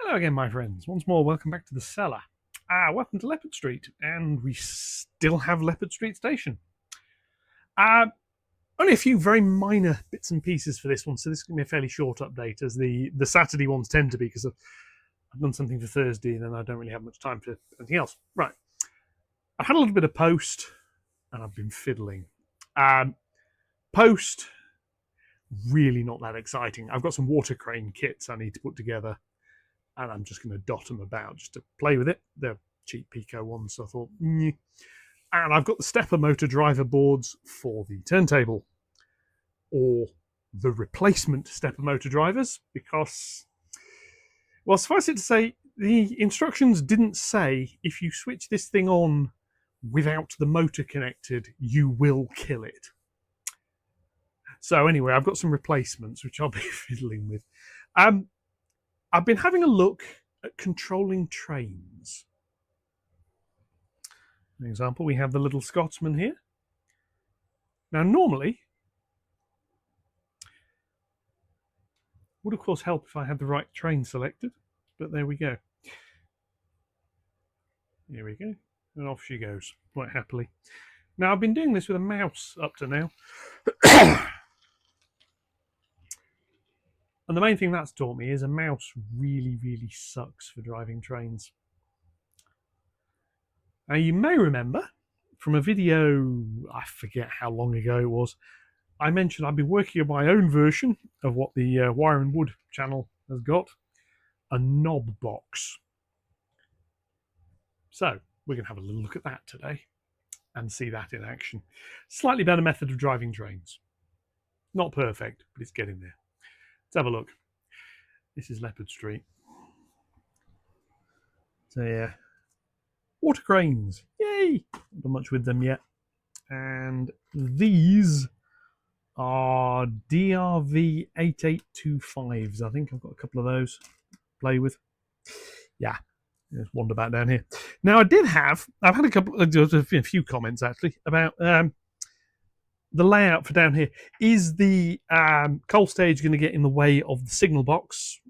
Hello again, my friends. Once more, welcome back to the cellar. Welcome to Leopard Street, and we still have Leopard Street Station. Only a few very minor bits and pieces for this one, so this is going to be a fairly short update, as the Saturday ones tend to be, because I've done something for Thursday, and then I don't really have much time for anything else. Right. I've had a little bit of post, and I've been fiddling. Post, really not that exciting. I've got some water crane kits I need to put together, and I'm just going to dot them about just to play with it. They're cheap Pico ones, so I thought, And I've got the stepper motor driver boards for the turntable, or the replacement stepper motor drivers, because, well, suffice it to say, the instructions didn't say if you switch this thing on without the motor connected, you will kill it. So anyway, I've got some replacements, which I'll be fiddling with. I've been having a look at controlling trains. For example, we have the little Scotsman here. Now, normally, would of course help if I had the right train selected, but there we go. Here we go, and off she goes, quite happily. Now, I've been doing this with a mouse up to now. And the main thing that's taught me is a mouse really, really sucks for driving trains. Now, you may remember from a video, I forget how long ago it was, I mentioned I'd be working on my own version of what the Wire and Wood channel has got, a knob box. So, we're going to have a little look at that today and see that in action. Slightly better method of driving trains. Not perfect, but it's getting there. Let's have a look. This is Leopard Street. So yeah, water cranes. Yay! Not done much with them yet. And these are DRV 8825s. I think I've got a couple of those to play with. Yeah, just wander back down here. Now I've had a few comments actually about the layout for down here. Is the coal stage going to get in the way of the signal box?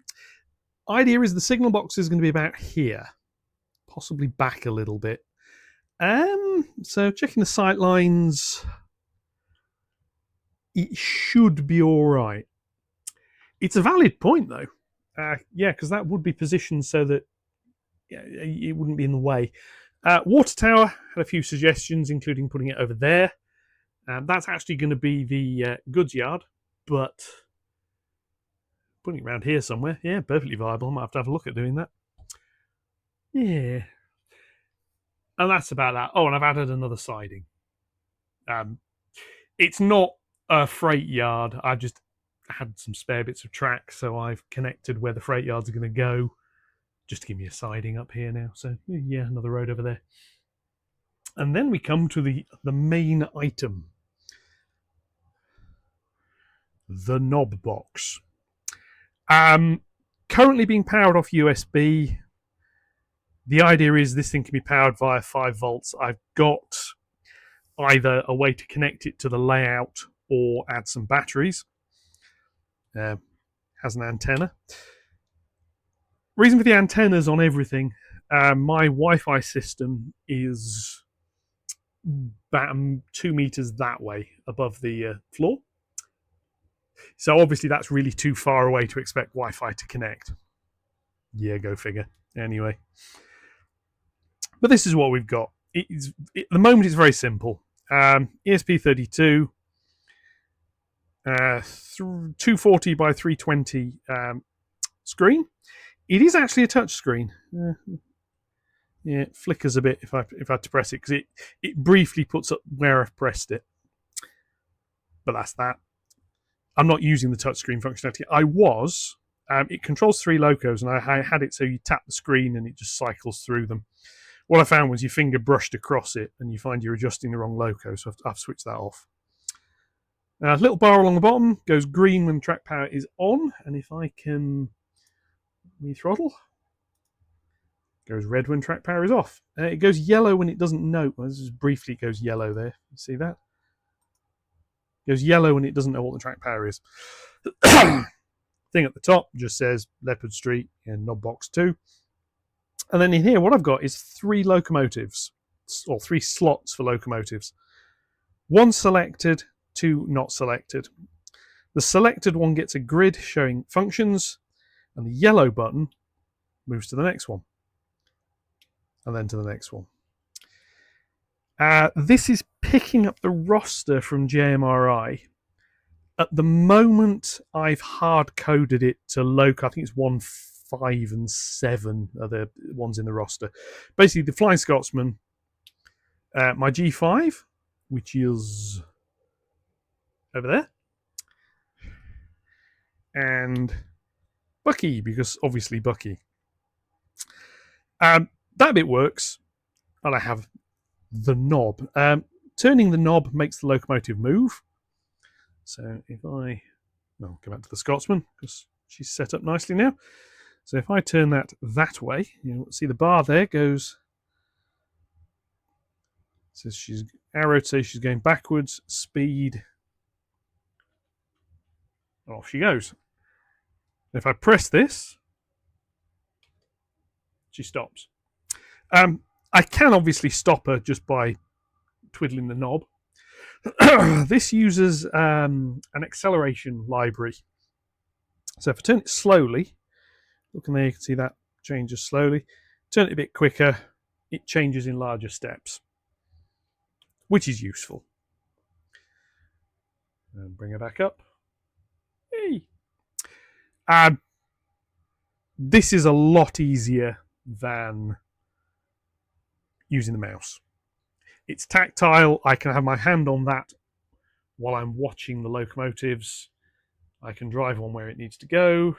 Idea is the signal box is going to be about here, possibly back a little bit. So checking the sight lines, it should be all right. It's a valid point though. Yeah, because that would be positioned so that it wouldn't be in the way. Water tower had a few suggestions, including putting it over there. That's actually going to be the goods yard, but putting it around here somewhere, yeah, perfectly viable. I might have to have a look at doing that. Yeah. And that's about that. Oh, and I've added another siding. It's not a freight yard. I just had some spare bits of track, so I've connected where the freight yards are going to go, just to give me a siding up here now. So, yeah, another road over there. And then we come to the main item. The knob box. Currently being powered off USB. The idea is this thing can be powered via 5 volts. I've got either a way to connect it to the layout or add some batteries. Has an antenna. Reason for the antennas on everything, my Wi-Fi system is about 2 meters that way above the floor. So obviously that's really too far away to expect Wi-Fi to connect. Yeah, go figure. Anyway. But this is what we've got. At the moment it's very simple. ESP32, 240 by 320 screen. It is actually a touch screen. Yeah, it flickers a bit if I had to press it, because it briefly puts up where I've pressed it. But that's that. I'm not using the touchscreen functionality. I was. It controls 3 locos, and I had it so you tap the screen and it just cycles through them. What I found was your finger brushed across it, and you find you're adjusting the wrong loco, so I've switched that off. Little bar along the bottom goes green when track power is on, and if I can throttle, goes red when track power is off. It goes yellow when it doesn't know. Well, this is briefly it goes yellow there. You see that? It goes yellow when it doesn't know what the track power is. thing at the top just says Leopard Street and knob box 2. And then in here, what I've got is 3 locomotives, or 3 slots for locomotives. 1 selected, 2 not selected. The selected one gets a grid showing functions, and the yellow button moves to the next one, and then to the next one. This is picking up the roster from JMRI. At the moment, I've hard-coded it to local. I think it's 1, 5, and 7 are the ones in the roster. Basically, the Flying Scotsman, my G5, which is over there, and Bucky, because obviously Bucky. That bit works, and I have the knob. Turning the knob makes the locomotive move. So if I, well, go back to the Scotsman, because she's set up nicely now. So if I turn that way, you'll see the bar there goes, says she's arrowed, says she's going backwards, speed, and off she goes. If I press this, she stops. I can obviously stop her just by twiddling the knob. This uses an acceleration library. So if I turn it slowly, look in there, you can see that changes slowly. Turn it a bit quicker, it changes in larger steps, which is useful. And bring her back up. Hey. This is a lot easier than using the mouse. It's tactile. I can have my hand on that while I'm watching the locomotives. I can drive on where it needs to go,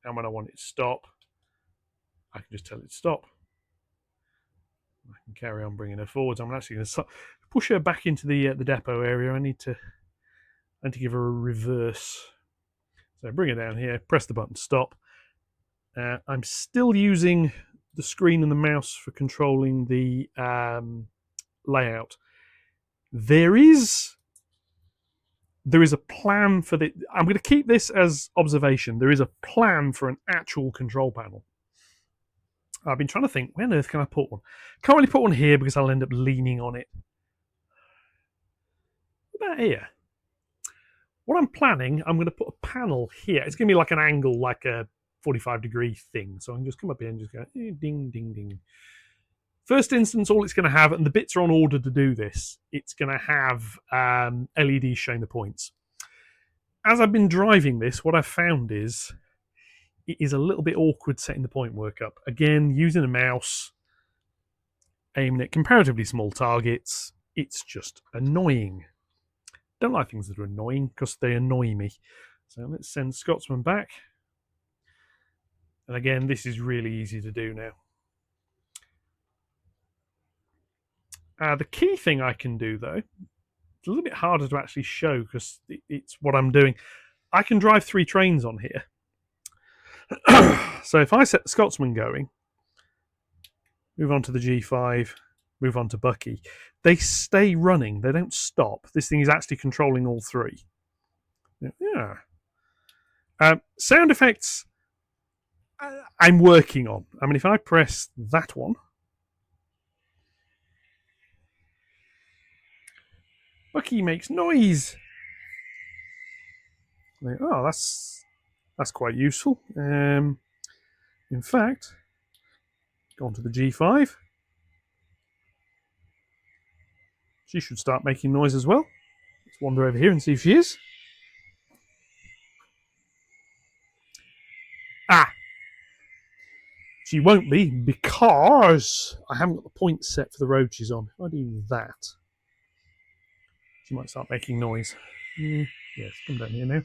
and when I want it to stop, I can just tell it to stop. I can carry on bringing her forwards. I'm actually going to push her back into the depot area. I need to give her a reverse. So bring her down here, press the button to stop. I'm still using the screen and the mouse for controlling the layout. There is a plan for the. I'm going to keep this as observation. There is a plan for an actual control panel. I've been trying to think, where on earth can I put one? Can't really put one here because I'll end up leaning on it. What about here? What I'm planning, I'm going to put a panel here. It's going to be like an angle, like a 45-degree thing. So I can just come up here and just go ding, ding, ding. First instance, all it's going to have, and the bits are on order to do this, it's going to have LEDs showing the points. As I've been driving this, what I've found is it is a little bit awkward setting the point work up. Again, using a mouse, aiming at comparatively small targets, it's just annoying. Don't like things that are annoying because they annoy me. So let's send Scotsman back. And again, this is really easy to do now. The key thing I can do, though, it's a little bit harder to actually show because it's what I'm doing. I can drive 3 trains on here. So if I set the Scotsman going, move on to the G5, move on to Bucky, they stay running. They don't stop. This thing is actually controlling all 3. Yeah. Sound effects, I'm working on. I mean, if I press that one, Bucky makes noise. Oh, that's quite useful. In fact, go on to the G5. She should start making noise as well. Let's wander over here and see if she is. She won't be because I haven't got the point set for the road she's on. If I do that, she might start making noise. Yes, come down here now.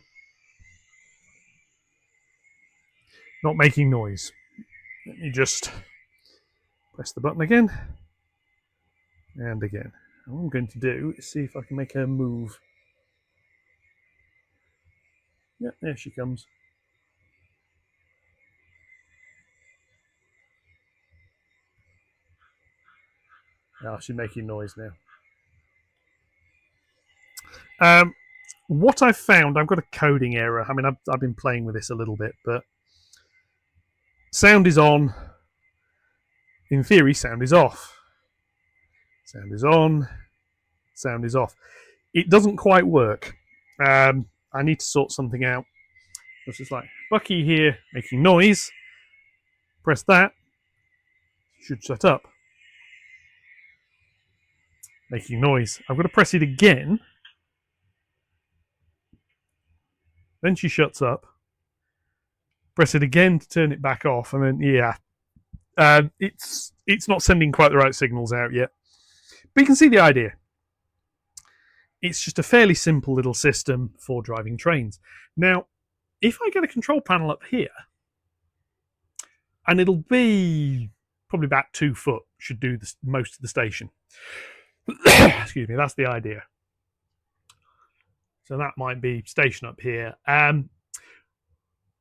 Not making noise. Let me just press the button again. And again. What I'm going to do is see if I can make her move. Yeah, there she comes. Oh, she's making noise now. what I've found, I've got a coding error. I mean, I've been playing with this a little bit, but sound is on. In theory, sound is off. Sound is on. Sound is off. It doesn't quite work. I need to sort something out. It's just like Bucky here making noise. Press that. Should shut up. Making noise. I've got to press it again. Then she shuts up. Press it again to turn it back off, and then yeah, it's not sending quite the right signals out yet. But you can see the idea. It's just a fairly simple little system for driving trains. Now, if I get a control panel up here, and it'll be probably about 2 foot, should do most of the station. Excuse me, that's the idea. So that might be station up here. I'm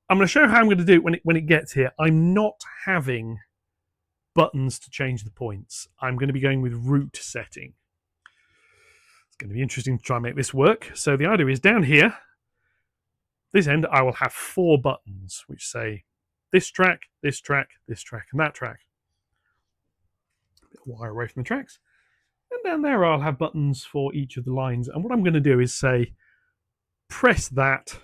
going to show how I'm going to do it when it gets here. I'm not having buttons to change the points. I'm going to be going with route setting. It's going to be interesting to try and make this work. So the idea is down here, this end, I will have 4 buttons which say this track, this track, this track, and that track. A bit of wire away from the tracks. And down there I'll have buttons for each of the lines. And what I'm going to do is say, press that,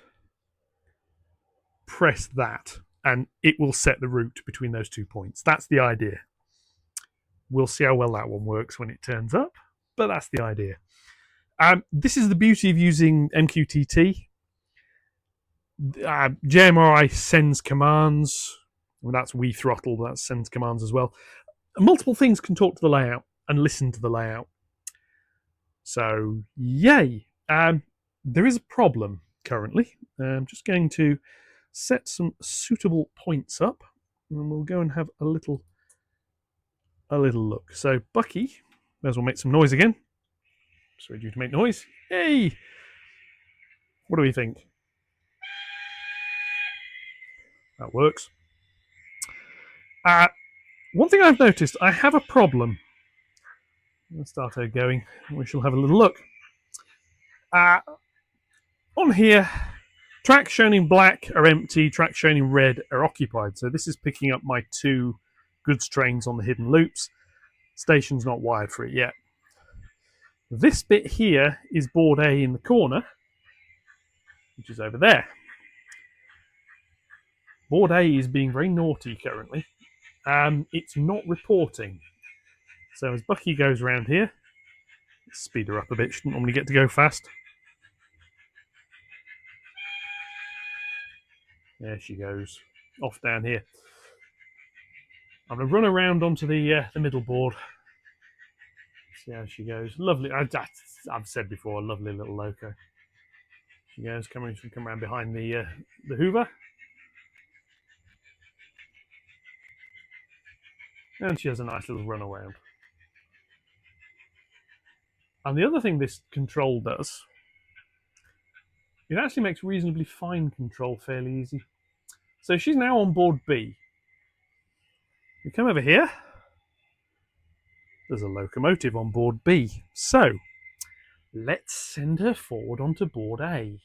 and it will set the route between those 2 points. That's the idea. We'll see how well that one works when it turns up, but that's the idea. This is the beauty of using MQTT. JMRI sends commands. Well, that's we throttle, but that sends commands as well. Multiple things can talk to the layout and listen to the layout. So, yay. There is a problem currently. I'm just going to set some suitable points up, and we'll go and have a little look. So, Bucky, may as well make some noise again. Sorry, due to make noise. Hey! What do we think? That works. One thing I've noticed, I have a problem. Let's start her going. We shall have a little look. On here, tracks shown in black are empty, tracks shown in red are occupied. So this is picking up my 2 goods trains on the hidden loops. Station's not wired for it yet. This bit here is board A in the corner, which is over there. Board A is being very naughty currently. It's not reporting. So as Bucky goes around here, speed her up a bit, she didn't normally get to go fast. There she goes, off down here. I'm going to run around onto the middle board. See how she goes. Lovely. I've said before, a lovely little loco. She goes, she'll come around behind the Hoover. And she has a nice little run around. And the other thing this control does, it actually makes reasonably fine control fairly easy. So she's now on board B. We come over here. There's a locomotive on board B. So let's send her forward onto board A.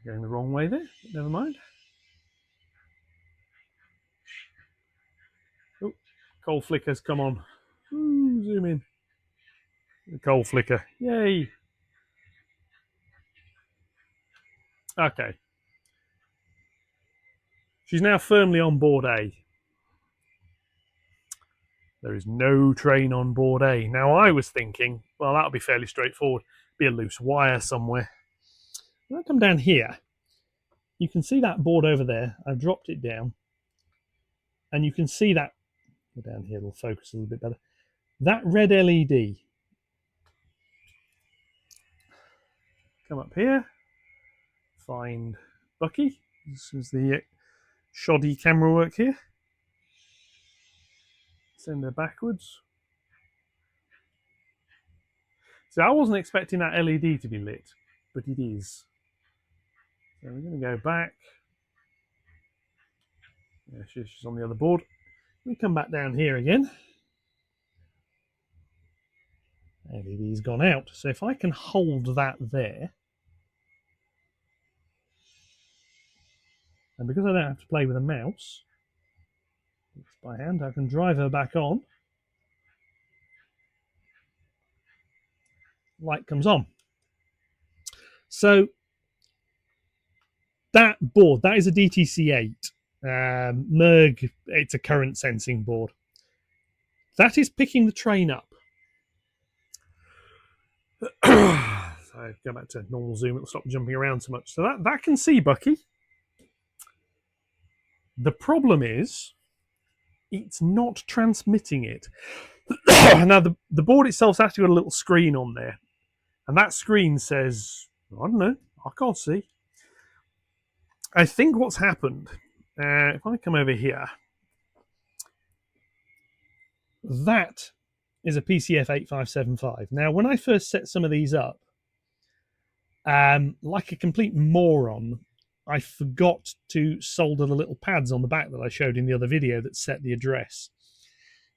Going the wrong way there, but never mind. Oh, coal flickers, come on. Ooh, zoom in. The coal flicker, yay. Okay. She's now firmly on board A. There is no train on board A. Now I was thinking, well, that'll be fairly straightforward. Be a loose wire somewhere. When I come down here, you can see that board over there. I've dropped it down. And you can see that, down here it'll focus a little bit better. That red LED. Come up here. Find Bucky. This is the shoddy camera work here. Send her backwards. So I wasn't expecting that LED to be lit, but it is. So we're going to go back. Yeah, she's on the other board. we come back down here again. LED's gone out. So if I can hold that there, and because I don't have to play with a mouse by hand, I can drive her back on. Light comes on. So that board, that is a DTC8 Merg. It's a current sensing board. That is picking the train up. So go back to normal zoom, it'll stop jumping around so much. So that can see Bucky. The problem is it's not transmitting it. Now the board itself's actually got a little screen on there, and that screen says, I don't know, I can't see. I think what's happened, if I come over here, that is a PCF 8575. Now, when I first set some of these up, like a complete moron, I forgot to solder the little pads on the back that I showed in the other video that set the address.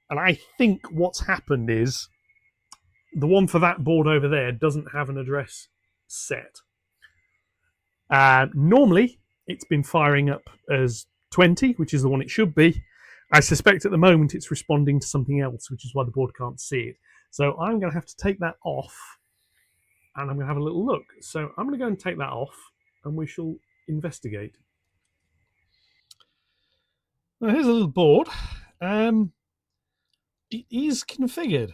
And I think what's happened is the one for that board over there doesn't have an address set. Normally, it's been firing up as 20, which is the one it should be. I suspect at the moment it's responding to something else, which is why the board can't see it. So I'm going to have to take that off, and I'm going to have a little look. So I'm going to go and take that off, and we shall investigate. Now here's a little board. It is configured.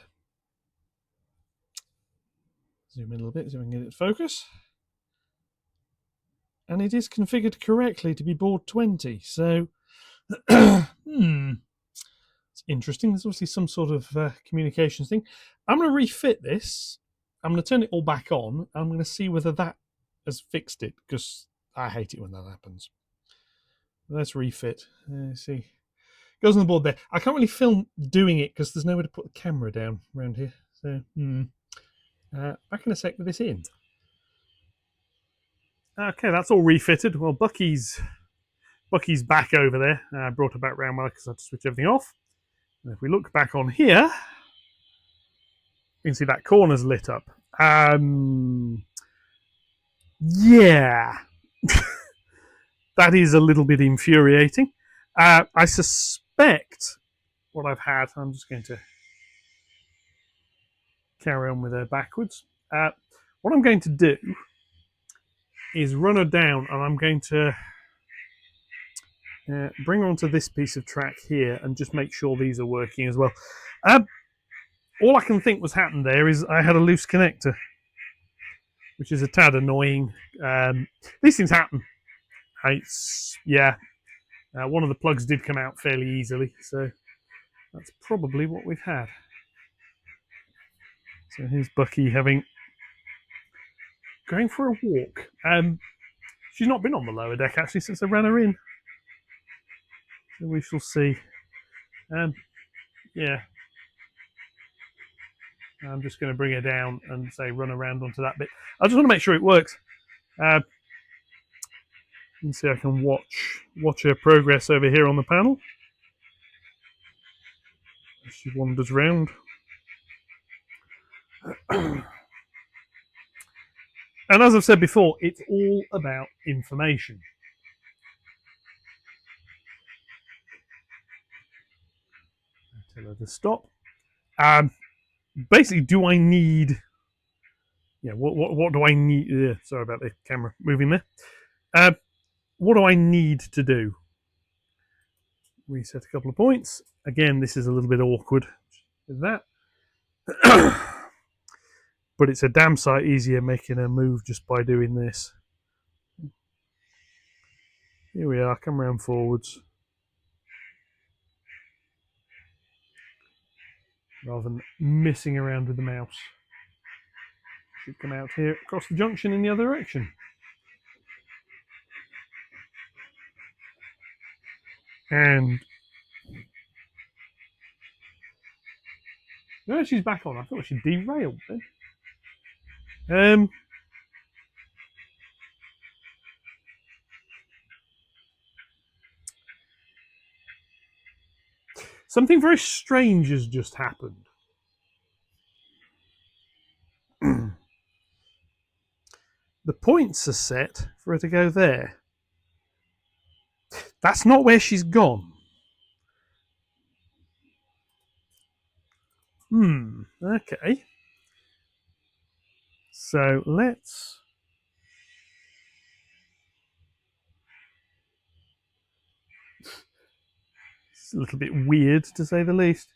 Zoom in a little bit so we can get it to focus. And it is configured correctly to be board 20. So, it's interesting. There's obviously some sort of communications thing. I'm going to refit this. I'm going to turn it all back on. I'm going to see whether that has fixed it, because I hate it when that happens. Let's refit. See. Goes on the board there. I can't really film doing it because there's nowhere to put the camera down around here. So, back in a sec with this in. Okay, that's all refitted. Well, Bucky's back over there. I brought her back round because I had to switch everything off. And if we look back on here, you can see that corner's lit up. Yeah. That is a little bit infuriating. I suspect what I've had, I'm just going to carry on with her backwards. What I'm going to do is run her down, and I'm going to bring her onto this piece of track here and just make sure these are working as well. All I can think was happened there is I had a loose connector, which is a tad annoying. These things happen. One of the plugs did come out fairly easily, so that's probably what we've had. So here's Bucky going for a walk. She's not been on the lower deck actually since I ran her in. So we shall see. Yeah. I'm just going to bring her down and say run around onto that bit. I just want to make sure it works. You can see I can watch her progress over here on the panel. She wanders round. And as I've said before, it's all about information. Tell her to stop. Basically, do I need... Yeah, what do I need... sorry about the camera moving there. What do I need to do? Reset a couple of points. Again, this is a little bit awkward with that. But it's a damn sight easier making a move just by doing this. Here we are, come round forwards. Rather than messing around with the mouse. Should come out here across the junction in the other direction. And no, she's back on. I thought she derailed then. Something very strange has just happened. The points are set for her to go there. That's not where she's gone. Okay. So let's... It's a little bit weird, to say the least.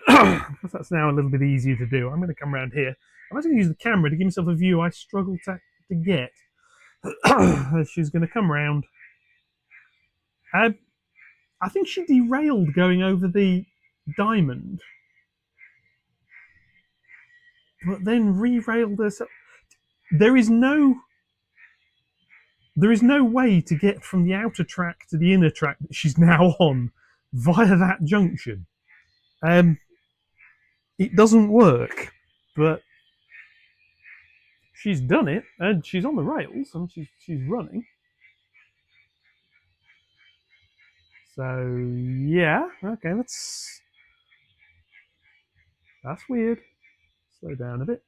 That's now a little bit easier to do. I'm going to come around here. I'm actually going to use the camera to give myself a view I struggle to get. She's going to come round. I think she derailed going over the diamond, but then re-railed herself. There is no way to get from the outer track to the inner track that she's now on via that junction. It doesn't work, but she's done it, and she's on the rails, and she's running. So yeah, okay, that's weird. Slow down a bit.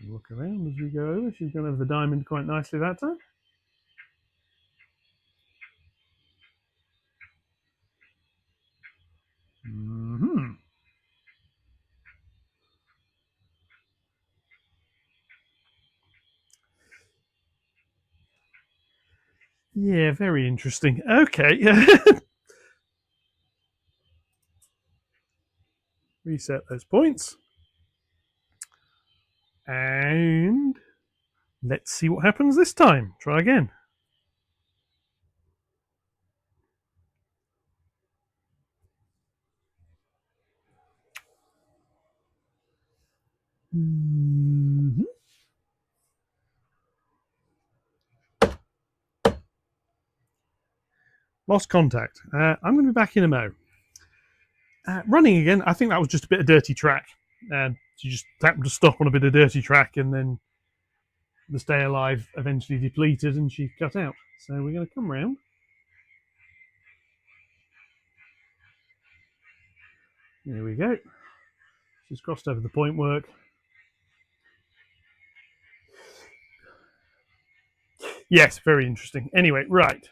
Look around as we go over. She's gone over the diamond quite nicely that time. Yeah, very interesting. Okay. Reset those points. And let's see what happens this time. Try again. Lost contact. I'm going to be back in a mo. Running again, I think that was just a bit of dirty track. She just happened to stop on a bit of dirty track, and then the stay alive eventually depleted and she cut out. So we're going to come round. There we go. She's crossed over the point work. Yes, very interesting. Anyway, right.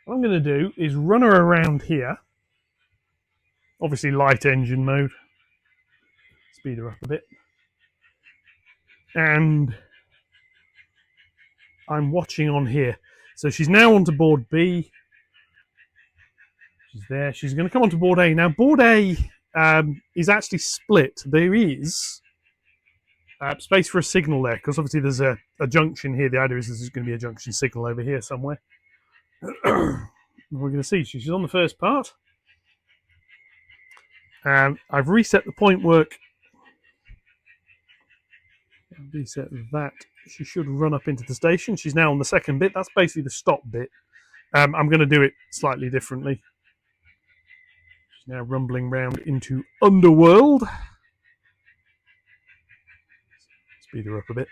What I'm going to do is run her around here. Obviously light engine mode. Speed her up a bit. And I'm watching on here. So she's now onto board B. She's there. She's going to come onto board A. Now, board A is actually split. There is space for a signal there, because obviously there's a junction here. The idea is there's going to be a junction signal over here somewhere. We're going to see. She's on the first part. I've reset the point work. Reset that. She should run up into the station. She's now on the second bit. That's basically the stop bit. I'm going to do it slightly differently. She's now rumbling round into Underworld. Speed her up a bit.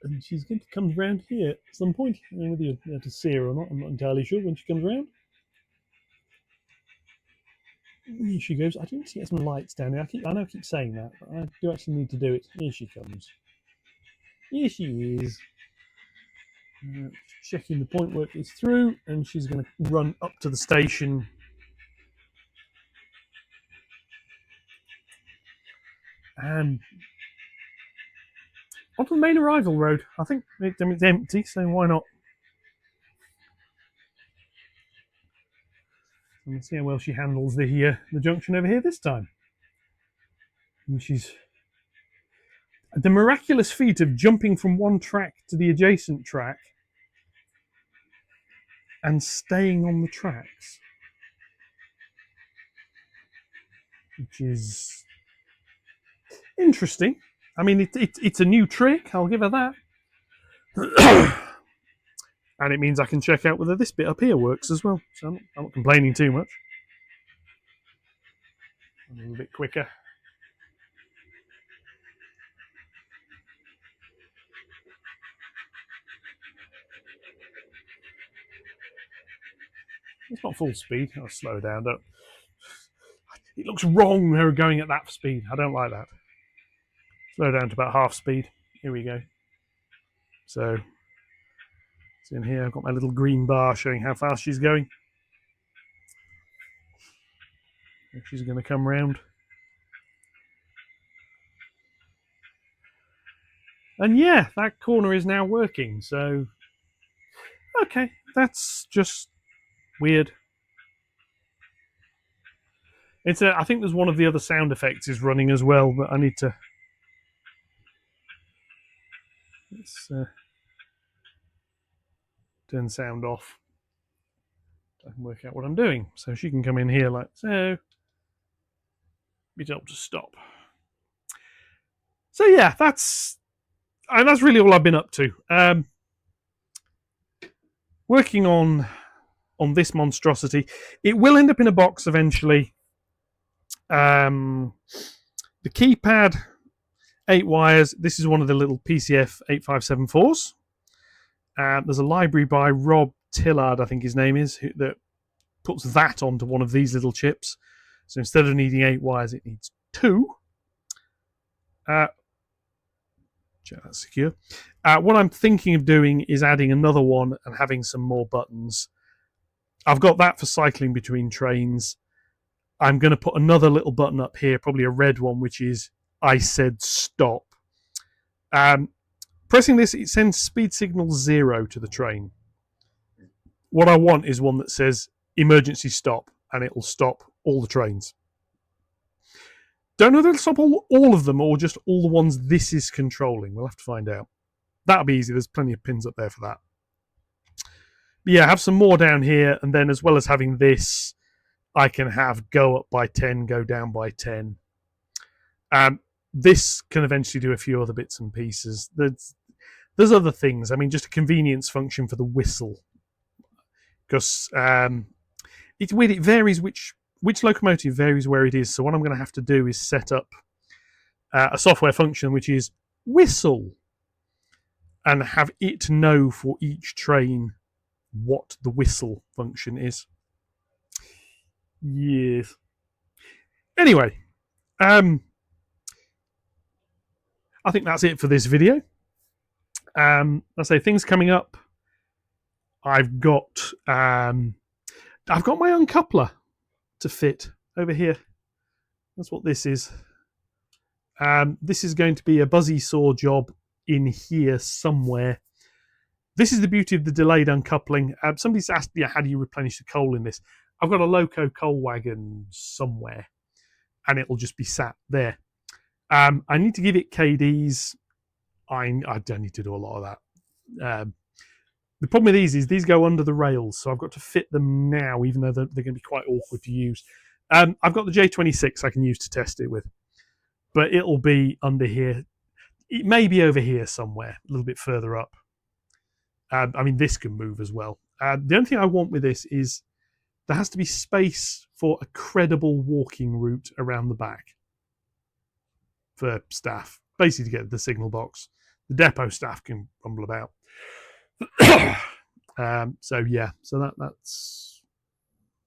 And she's going to come round here at some point. I don't know whether you have to see her or not. I'm not entirely sure when she comes round. Here she goes. I do need to get some lights down there. I know I keep saying that, but I do actually need to do it. Here she comes. Here she is. Checking the point work is through, and she's going to run up to the station. And onto the main arrival road. I think it's empty, so why not? Let's see how well she handles the junction over here this time. And she's the miraculous feat of jumping from one track to the adjacent track and staying on the tracks, which is interesting. I mean, it's a new trick. I'll give her that. And it means I can check out whether this bit up here works as well. So I'm not complaining too much. A little bit quicker. It's not full speed. I'll slow down. Don't. It looks wrong her going at that speed. I don't like that. Slow down to about half speed. Here we go. So it's in here. I've got my little green bar showing how fast she's going. She's going to come round. And yeah, that corner is now working. So, okay, that's just weird. It's I think there's one of the other sound effects is running as well, but I need to. Let's turn sound off. I can work out what I'm doing. So she can come in here like so. Be told to stop. So yeah, that's really all I've been up to. Working on this monstrosity. It will end up in a box eventually. The keypad, 8 wires. This is one of the little PCF 8574s. There's a library by Rob Tillard, I think his name is, that puts that onto one of these little chips. So instead of needing 8 wires, it needs 2. Check that's secure. What I'm thinking of doing is adding another one and having some more buttons. I've got that for cycling between trains. I'm going to put another little button up here, probably a red one, which is I said stop. Pressing this, it sends speed signal 0 to the train. What I want is one that says emergency stop, and it will stop all the trains. Don't know if it'll stop all of them or just all the ones this is controlling. We'll have to find out. That'll be easy. There's plenty of pins up there for that. But yeah, have some more down here, and then as well as having this, I can have go up by 10, go down by 10. This can eventually do a few other bits and pieces. There's other things. I mean, just a convenience function for the whistle. Because it's weird. It varies which locomotive varies where it is. So what I'm going to have to do is set up a software function which is whistle, and have it know for each train what the whistle function is. Yes. Anyway, I think that's it for this video. I say things coming up. I've got my uncoupler to fit over here. That's what this is. This is going to be a buzzy saw job in here somewhere. This is the beauty of the delayed uncoupling. Somebody's asked, how do you replenish the coal in this? I've got a loco coal wagon somewhere, and it'll just be sat there. I need to give it KDs. I don't need to do a lot of that. The problem with these is these go under the rails, so I've got to fit them now, even though they're going to be quite awkward to use. I've got the J26 I can use to test it with, but it'll be under here. It may be over here somewhere, a little bit further up. I mean, this can move as well. The only thing I want with this is there has to be space for a credible walking route around the back for staff, basically to get the signal box. The depot staff can rumble about. So that's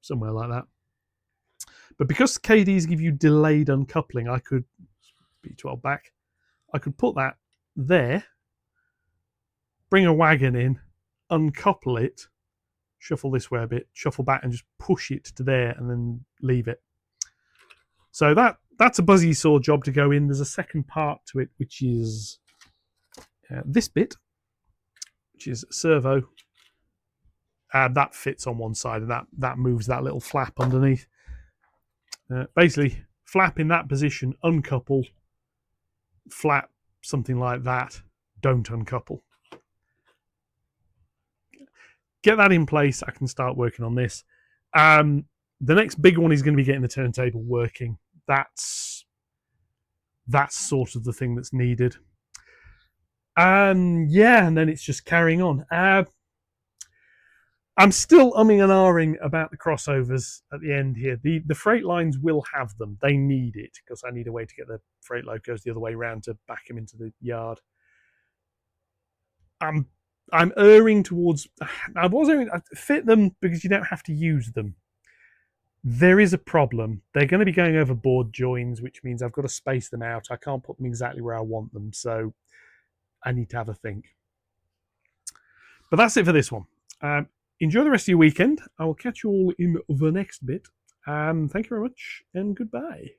somewhere like that. But because KDs give you delayed uncoupling, I could B12 back. I could put that there, bring a wagon in, uncouple it, shuffle this way a bit, shuffle back, and just push it to there, and then leave it. So that's a buzzy saw job to go in. There's a second part to it, which is this bit, which is a servo. That fits on one side, and that moves that little flap underneath. Basically, flap in that position, uncouple, flap something like that, don't uncouple. Get that in place, I can start working on this. The next big one is going to be getting the turntable working. That's sort of the thing that's needed. And then it's just carrying on. I'm still umming and ahhing about the crossovers at the end here. The freight lines will have them. They need it, because I need a way to get the freight locos the other way around to back them into the yard. I'm I'm erring towards. I was erring. I fit them because you don't have to use them. There is a problem. They're going to be going over board joins, which means I've got to space them out. I can't put them exactly where I want them, so I need to have a think. But that's it for this one. Enjoy the rest of your weekend. I will catch you all in the next bit. Thank you very much, and goodbye.